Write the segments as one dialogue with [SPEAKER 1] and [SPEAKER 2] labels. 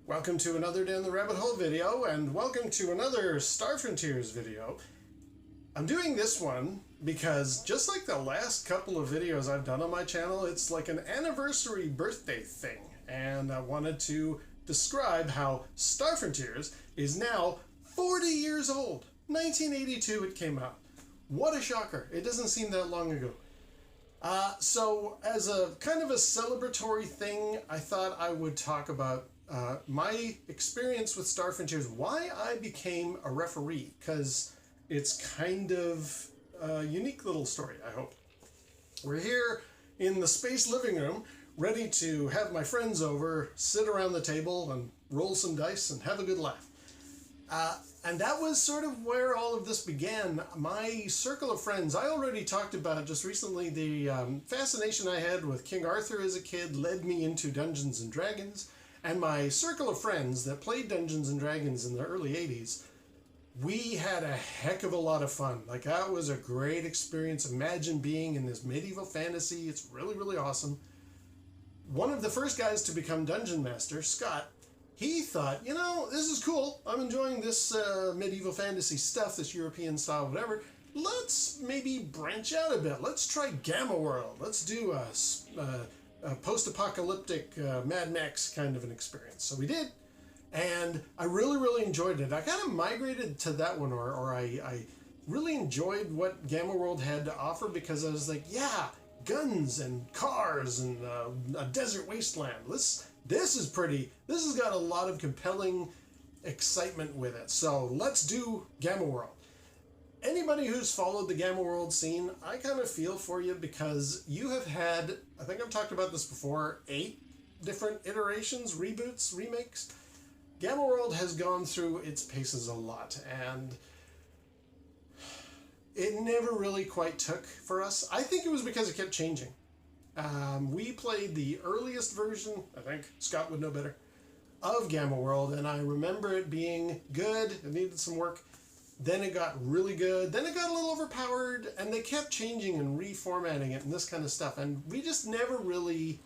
[SPEAKER 1] Welcome to another Down the Rabbit Hole video, and welcome to another Star Frontiers video. I'm doing this one because just like the last couple of videos I've done on my channel, it's like an anniversary birthday thing, and I wanted to describe how Star Frontiers is now 40 years old. 1982 it came out. What a shocker. It doesn't seem that long ago. So as a kind of a celebratory thing, I thought I would talk about my experience with Star Frontiers, why I became a referee, because it's kind of a unique little story, I hope. We're here in the space living room, ready to have my friends over, sit around the table and roll some dice and have a good laugh. And that was sort of where all of this began. My circle of friends, I already talked about just recently, the fascination I had with King Arthur as a kid led me into Dungeons and Dragons. And my circle of friends that played Dungeons and Dragons in the early 80s, we had a heck of a lot of fun. Like, that was a great experience. Imagine being in this medieval fantasy. It's really, really awesome. One of the first guys to become Dungeon Master, Scott, he thought, you know, this is cool. I'm enjoying this medieval fantasy stuff, this European style, whatever. Let's maybe branch out a bit. Let's try Gamma World. Let's do a post-apocalyptic Mad Max kind of an experience. So we did, and I really, really enjoyed it. I kind of migrated to that one, or I really enjoyed what Gamma World had to offer, because I was like, yeah, guns and cars and a desert wasteland. This is pretty. This has got a lot of compelling excitement with it. So let's do Gamma World. Anybody who's followed the Gamma World scene, I kind of feel for you, because you have had, I think I've talked about this before, 8 different iterations, reboots, remakes. Gamma World has gone through its paces a lot, and it never really quite took for us. I think it was because it kept changing. We played the earliest version, I think Scott would know better, of Gamma World, and I remember it being good. It needed some work. Then it got really good. Then it got a little overpowered, and they kept changing and reformatting it and this kind of stuff. And we just never really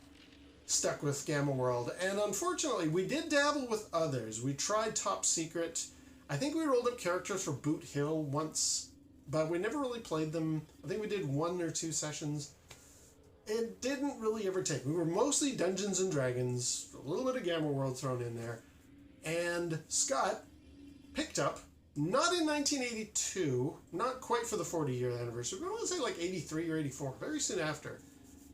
[SPEAKER 1] stuck with Gamma World. And unfortunately, we did dabble with others. We tried Top Secret. I think we rolled up characters for Boot Hill once, but we never really played them. I think we did 1 or 2 sessions. It didn't really ever take. We were mostly Dungeons and Dragons, a little bit of Gamma World thrown in there. And Scott picked up, not in 1982, not quite for the 40-year anniversary, but I want to say like 83 or 84, very soon after,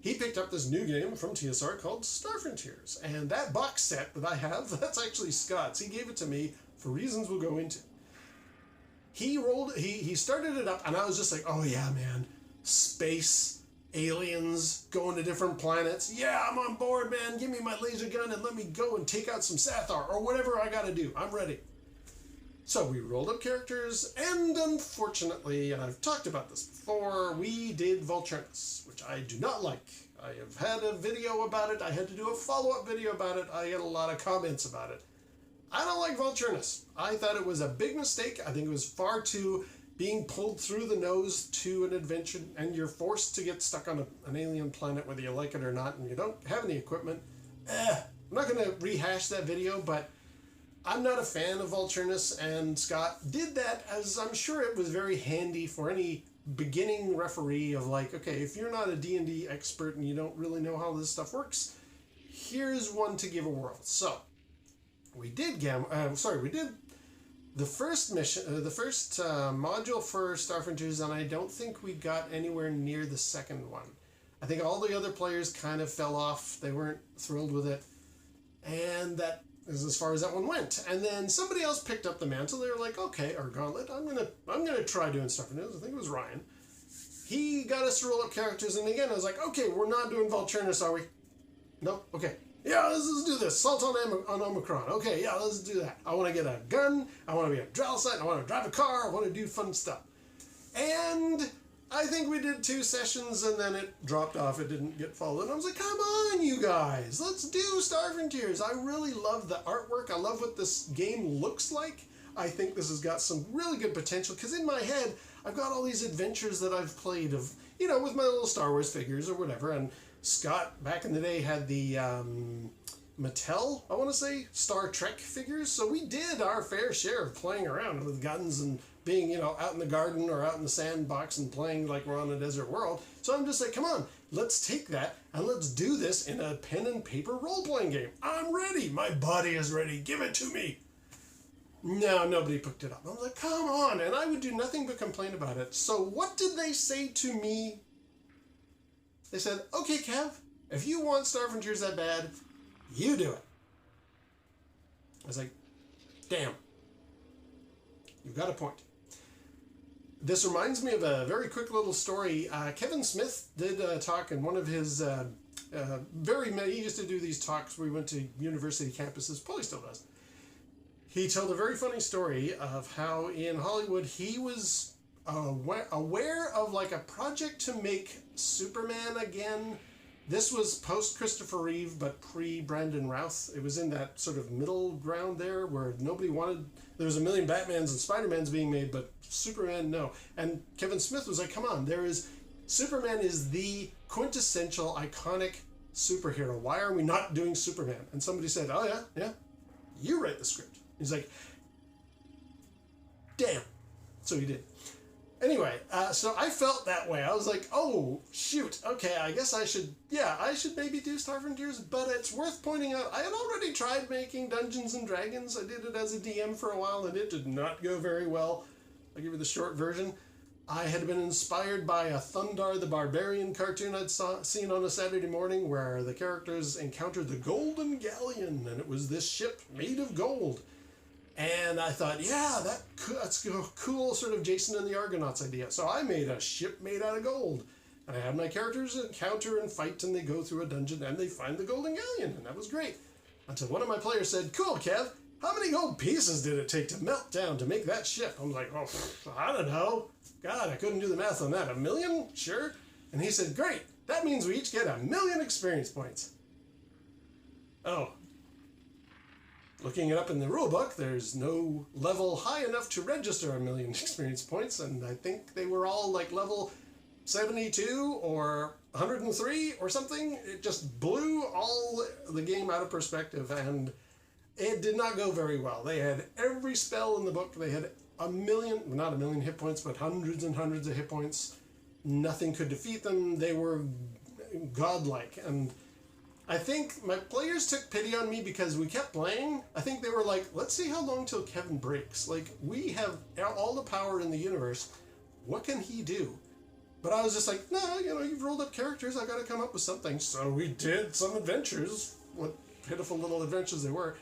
[SPEAKER 1] he picked up this new game from TSR called Star Frontiers. And that box set that I have, that's actually Scott's. He gave it to me for reasons we'll go into. He started it up, and I was just like, oh yeah, man, space, aliens, going to different planets. Yeah, I'm on board, man. Give me my laser gun and let me go and take out some Sathar, or whatever I gotta do. I'm ready. So we rolled up characters, and unfortunately, and I've talked about this before, we did Volturnus, which I do not like. I have had a video about it. I had to do a follow-up video about it. I get a lot of comments about it. I don't like Volturnus. I thought it was a big mistake. I think it was far too being pulled through the nose to an adventure, and you're forced to get stuck on an alien planet whether you like it or not, and you don't have any equipment. I'm not going to rehash that video, but I'm not a fan of Volturnus, and Scott did that, as I'm sure it was very handy for any beginning referee of like, okay, if you're not a D&D expert and you don't really know how this stuff works, here's one to give a whirl. So we did we did the first mission, the first module for Star Frontiers, and I don't think we got anywhere near the second one. I think all the other players kind of fell off. They weren't thrilled with it, and that is as far as that one went. And then somebody else picked up the mantle. They were like, okay, or Gauntlet, I'm gonna try doing Star Frontiers. I think it was Ryan. He got us to roll up characters, and again I was like, okay, we're not doing Volturnus, are we? Nope. Okay. Yeah, let's do this. Salt on Omicron. Okay, yeah, let's do that. I want to get a gun. I want to be a Dralsite. I want to drive a car. I want to do fun stuff. And I think we did 2 sessions, and then it dropped off. It didn't get followed. And I was like, come on, you guys. Let's do Star Frontiers. I really love the artwork. I love what this game looks like. I think this has got some really good potential, because in my head, I've got all these adventures that I've played of, you know, with my little Star Wars figures or whatever, and Scott, back in the day, had the Mattel, I want to say, Star Trek figures. So we did our fair share of playing around with guns and being, you know, out in the garden or out in the sandbox and playing like we're on a desert world. So I'm just like, come on, let's take that and let's do this in a pen and paper role-playing game. I'm ready. My body is ready. Give it to me. No, nobody picked it up. I was like, come on. And I would do nothing but complain about it. So what did they say to me? They said, okay, Kev, if you want Star Frontiers that bad, you do it. I was like, damn. You've got a point. This reminds me of a very quick little story. Kevin Smith did a talk in one of his he used to do these talks where he went to university campuses, probably still does. He told a very funny story of how in Hollywood he was aware of like a project to make Superman again. This was post Christopher Reeve, but pre Brandon Routh. It was in that sort of middle ground there where nobody wanted. There was a million Batmans and Spider-Mans being made, but Superman, no. And Kevin Smith was like, come on, Superman is the quintessential, iconic superhero. Why are we not doing Superman? And somebody said, oh yeah, you write the script. He's like, damn. So he did. Anyway, so I felt that way. I was like, oh, shoot. Okay, I guess I should maybe do Star Frontiers, but it's worth pointing out, I had already tried making Dungeons & Dragons. I did it as a DM for a while, and it did not go very well. I'll give you the short version. I had been inspired by a Thundar the Barbarian cartoon I'd seen on a Saturday morning where the characters encountered the Golden Galleon, and it was this ship made of gold. And I thought, yeah, that's a cool sort of Jason and the Argonauts idea. So I made a ship made out of gold. And I had my characters encounter and fight, and they go through a dungeon, and they find the Golden Galleon. And that was great. Until one of my players said, cool, Kev, how many gold pieces did it take to melt down to make that ship? I'm like, oh, I don't know. God, I couldn't do the math on that. 1 million? Sure. And he said, great. That means we each get 1 million experience points. Oh. Looking it up in the rulebook, there's no level high enough to register 1 million experience points, and I think they were all like level 72 or 103 or something. It just blew all the game out of perspective, and it did not go very well. They had every spell in the book. They had not 1 million hit points, but hundreds and hundreds of hit points. Nothing could defeat them. They were godlike, and I think my players took pity on me because we kept playing. I think they were like, let's see how long till Kevin breaks. Like, we have all the power in the universe. What can he do? But I was just like, no, you've rolled up characters. I got to come up with something. So we did some adventures. What pitiful little adventures they were.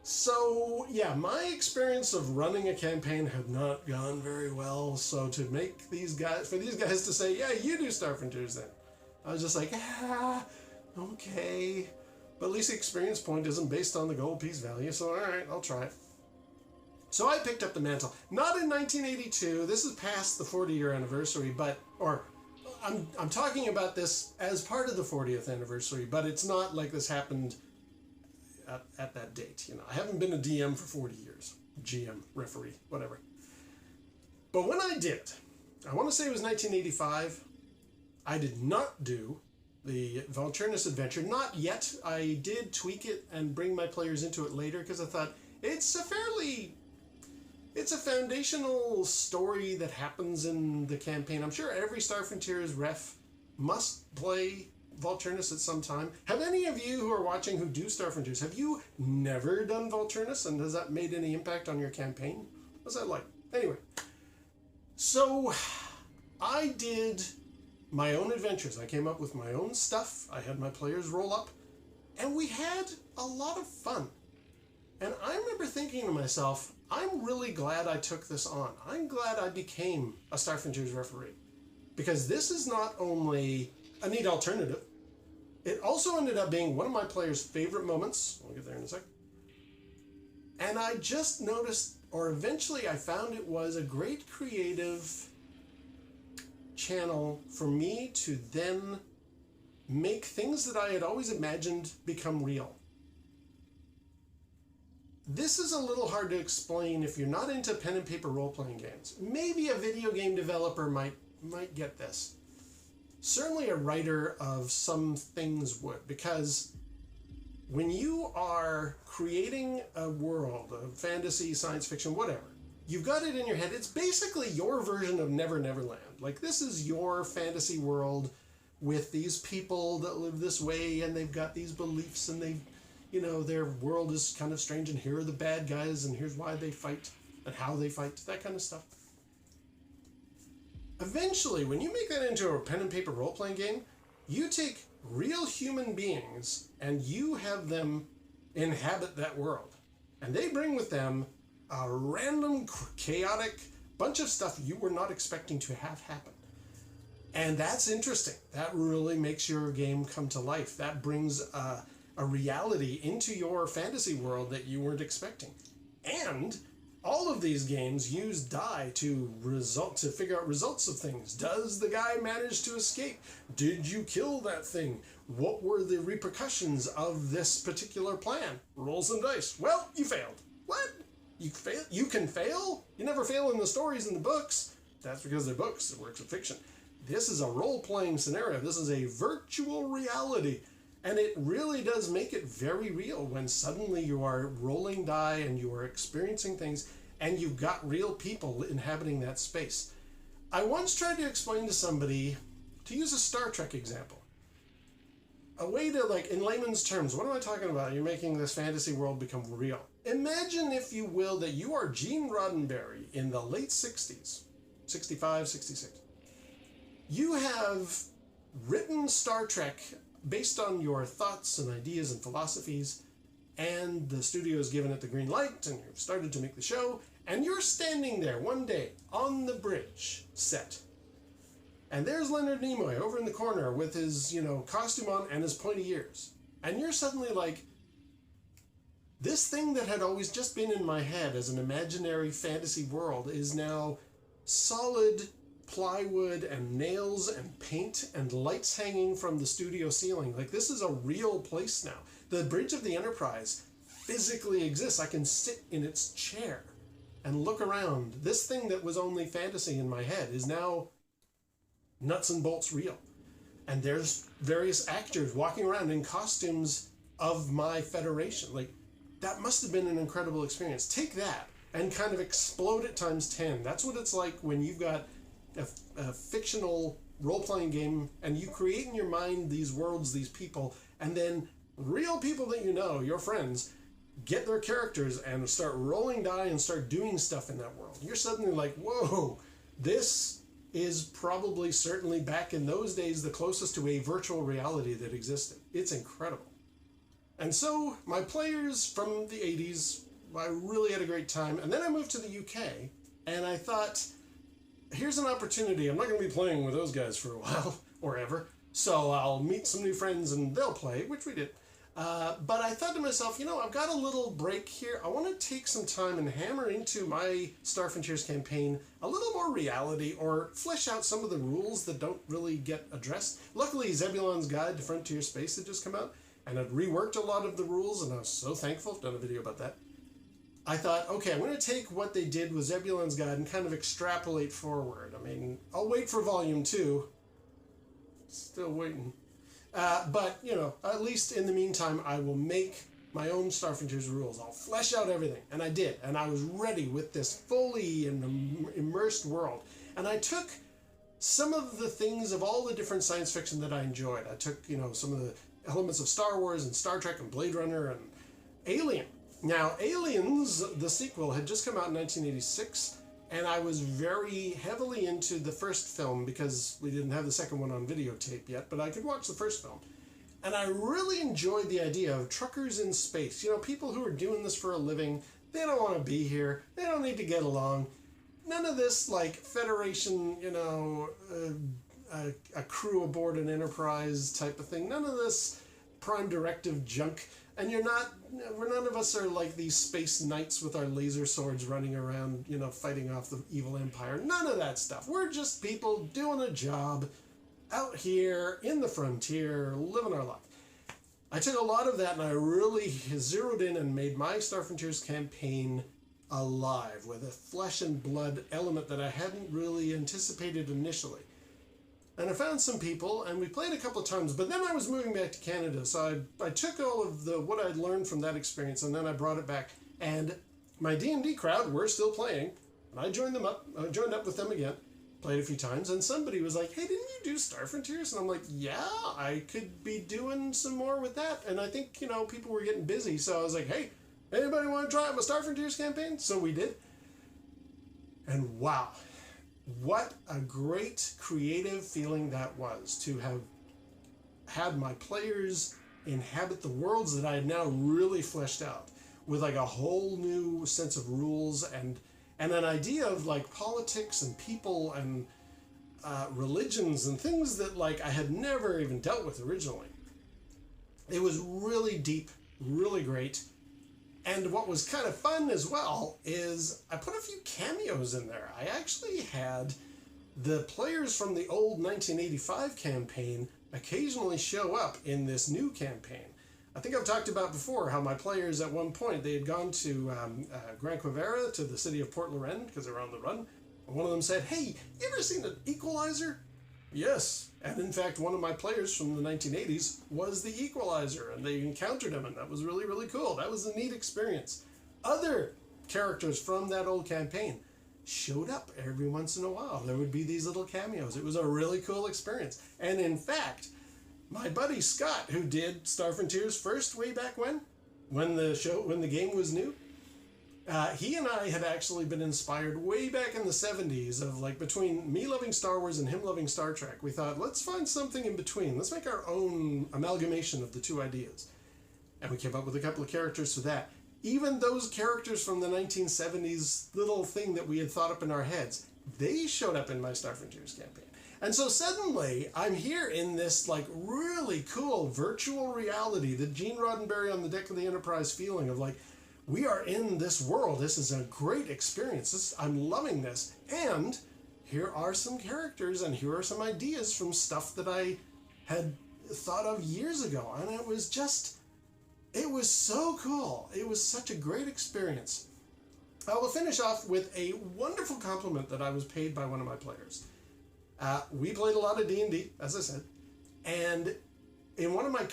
[SPEAKER 1] So, yeah, my experience of running a campaign had not gone very well. So for these guys to say, yeah, you do Star Frontiers then. I was just like, okay, but at least the experience point isn't based on the gold piece value, so all right, I'll try it. So I picked up the mantle. Not in 1982. This is past the 40-year anniversary, I'm talking about this as part of the 40th anniversary, but it's not like this happened at that date. I haven't been a DM for 40 years. GM, referee, whatever. But when I did, I want to say it was 1985, I did not do the Volturnus adventure. Not yet. I did tweak it and bring my players into it later because I thought it's a foundational story that happens in the campaign. I'm sure every Star Frontiers ref must play Volturnus at some time. Have any of you who are watching who do Star Frontiers, have you never done Volturnus, and has that made any impact on your campaign? What's that like? Anyway, so I did my own adventures. I came up with my own stuff. I had my players roll up, and we had a lot of fun. And I remember thinking to myself, I'm really glad I took this on. I'm glad I became a Star Frontiers referee. Because this is not only a neat alternative, it also ended up being one of my players' favorite moments. I'll get there in a sec. And I just noticed, or eventually I found it was a great creative channel for me to then make things that I had always imagined become real. This is a little hard to explain if you're not into pen and paper role-playing games. Maybe a video game developer might get this. Certainly a writer of some things would, because when you are creating a world of fantasy, science fiction, whatever, you've got it in your head. It's basically your version of Never Never Land. Like, this is your fantasy world with these people that live this way, and they've got these beliefs, and they, you know, their world is kind of strange, and here are the bad guys, and here's why they fight, and how they fight, that kind of stuff. Eventually, when you make that into a pen and paper role-playing game, you take real human beings and you have them inhabit that world. And they bring with them a random, chaotic bunch of stuff you were not expecting to have happen. And that's interesting. That really makes your game come to life. That brings a reality into your fantasy world that you weren't expecting. And all of these games use die to figure out results of things. Does the guy manage to escape? Did you kill that thing? What were the repercussions of this particular plan? Roll some dice. Well, you failed. What? You fail? You can fail? You never fail in the stories in the books. That's because they're books, they're works of fiction. This is a role-playing scenario. This is a virtual reality. And it really does make it very real when suddenly you are rolling die and you are experiencing things and you've got real people inhabiting that space. I once tried to explain to somebody, to use a Star Trek example, a way to, like, in layman's terms, what am I talking about? You're making this fantasy world become real. Imagine, if you will, that you are Gene Roddenberry in the late 60s, 65, 66. You have written Star Trek based on your thoughts and ideas and philosophies, and the studio has given it the green light, and you've started to make the show, and you're standing there one day on the bridge set, and there's Leonard Nimoy over in the corner with his, you know, costume on and his pointy ears, and you're suddenly like, this thing that had always just been in my head as an imaginary fantasy world is now solid plywood and nails and paint and lights hanging from the studio ceiling. Like, this is a real place now. The bridge of the Enterprise physically exists. I can sit in its chair and look around. This thing that was only fantasy in my head is now nuts and bolts real. And there's various actors walking around in costumes of my Federation. Like, that must have been an incredible experience. Take that and kind of explode it times 10. That's what it's like when you've got a fictional role-playing game and you create in your mind these worlds, these people, and then real people that you know, your friends, get their characters and start rolling die and start doing stuff in that world. You're suddenly like, whoa, this is probably, certainly back in those days, the closest to a virtual reality that existed. It's incredible. And so my players from the 80s, I really had a great time. And then I moved to the UK and I thought, here's an opportunity. I'm not going to be playing with those guys for a while or ever. So I'll meet some new friends and they'll play, which we did. But I thought to myself, you know, I've got a little break here. I want to take some time and hammer into my Star Frontiers campaign a little more reality, or flesh out some of the rules that don't really get addressed. Luckily, Zebulon's Guide to Frontier Space had just come out, and I'd reworked a lot of the rules, and I was so thankful. I've done a video about that. I thought, okay, I'm going to take what they did with Zebulon's Guide and kind of extrapolate forward. I mean, I'll wait for Volume 2. Still waiting. But, you know, at least in the meantime, I will make my own Star Frontiers rules. I'll flesh out everything. And I did. And I was ready with this fully immersed world. And I took some of the things of all the different science fiction that I enjoyed. I took, you know, some of the elements of Star Wars and Star Trek and Blade Runner and Alien. Now, Aliens, the sequel, had just come out in 1986, and I was very heavily into the first film because we didn't have the second one on videotape yet, but I could watch the first film. And I really enjoyed the idea of truckers in space. You know, people who are doing this for a living, they don't want to be here, they don't need to get along. None of this, like, Federation, you know, a crew aboard an Enterprise type of thing. None of this Prime Directive junk. And none of us are like these space knights with our laser swords running around, you know, fighting off the evil empire. None of that stuff. We're just people doing a job out here in the frontier, living our life. I took a lot of that and I really zeroed in and made my Star Frontiers campaign alive with a flesh and blood element that I hadn't really anticipated initially. and I found some people, and we played a couple of times, but then I was moving back to Canada, so I took all of what I'd learned from that experience, and then I brought it back, and my D&D crowd were still playing, and I joined up with them again, played a few times, and somebody was like, hey, didn't you do Star Frontiers? And I'm like, yeah, I could be doing some more with that, and I think, people were getting busy, so I was like, hey, anybody want to try out my Star Frontiers campaign? So we did, and wow. What a great creative feeling that was, to have had my players inhabit the worlds that I had now really fleshed out with like a whole new sense of rules and an idea of like politics and people and religions and things that like I had never even dealt with originally. It was really deep, really great. And what was kind of fun as well is I put a few cameos in there. I actually had the players from the old 1985 campaign occasionally show up in this new campaign. I think I've talked about before how my players at one point, they had gone to Gran Quivera, to the city of Port Lorraine, because they were on the run. And one of them said, hey, you ever seen an Equalizer? Yes. And in fact, one of my players from the 1980s was the Equalizer, and they encountered him, and that was really, really cool. That was a neat experience. Other characters from that old campaign showed up every once in a while. There would be these little cameos. It was a really cool experience. And in fact, my buddy Scott, who did Star Frontiers first way back when the game was new, he and I had actually been inspired way back in the 70s of like between me loving Star Wars and him loving Star Trek. We thought, let's find something in between. Let's make our own amalgamation of the two ideas. And we came up with a couple of characters for that. Even those characters from the 1970s little thing that we had thought up in our heads, they showed up in my Star Frontiers campaign. And so suddenly I'm here in this like really cool virtual reality, the Gene Roddenberry on the deck of the Enterprise feeling of like, we are in this world. This is a great experience. I'm loving this. And here are some characters and here are some ideas from stuff that I had thought of years ago. And it was so cool. It was such a great experience. I will finish off with a wonderful compliment that I was paid by one of my players. We played a lot of D&D, as I said, and in one of my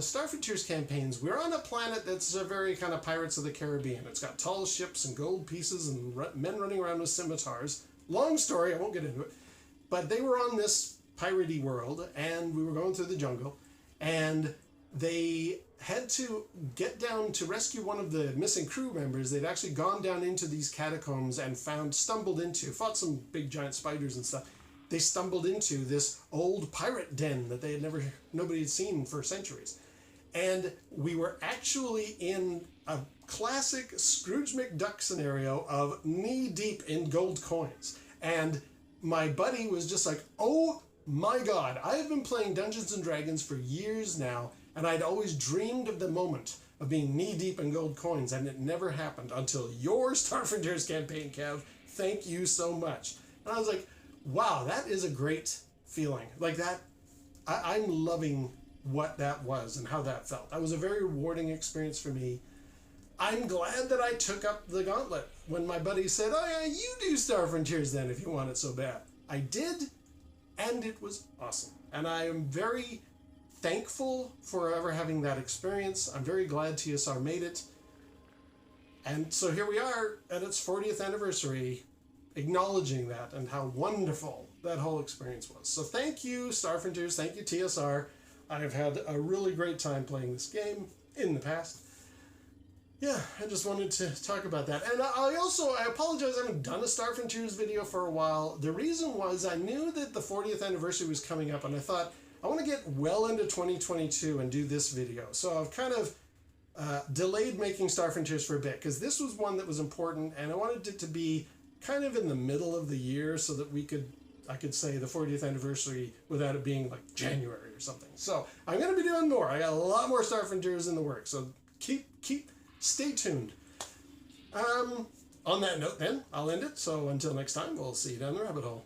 [SPEAKER 1] Star Frontiers campaigns, we're on a planet that's a very kind of Pirates of the Caribbean. It's got tall ships and gold pieces and men running around with scimitars. Long story, I won't get into it. But they were on this piratey world, and we were going through the jungle, and they had to get down to rescue one of the missing crew members. They'd actually gone down into these catacombs and fought some big giant spiders and stuff. They stumbled into this old pirate den that nobody had seen for centuries. And we were actually in a classic Scrooge McDuck scenario of knee deep in gold coins. And my buddy was just like, oh my God, I have been playing Dungeons and Dragons for years now, and I'd always dreamed of the moment of being knee deep in gold coins, and it never happened until your Star Frontiers campaign, Kev. Thank you so much. And I was like, wow, that is a great feeling. Like that, I'm loving what that was and how that felt. That was a very rewarding experience for me. I'm glad that I took up the gauntlet when my buddy said, oh yeah, you do Star Frontiers then if you want it so bad. I did, and it was awesome. And I am very thankful for ever having that experience. I'm very glad TSR made it. And so here we are at its 40th anniversary, acknowledging that and how wonderful that whole experience was. So thank you, Star Frontiers. Thank you, TSR. I have had a really great time playing this game in the past. Yeah, I just wanted to talk about that. And I apologize, I haven't done a Star Frontiers video for a while. The reason was I knew that the 40th anniversary was coming up, and I thought, I want to get well into 2022 and do this video. So I've kind of delayed making Star Frontiers for a bit, because this was one that was important, and I wanted it to be kind of in the middle of the year so that I could say the 40th anniversary without it being like January or something. So I'm going to be doing more. I got a lot more Star Frontiers in the works, so stay tuned. On that note then, I'll end it. So until next time, we'll see you down the rabbit hole.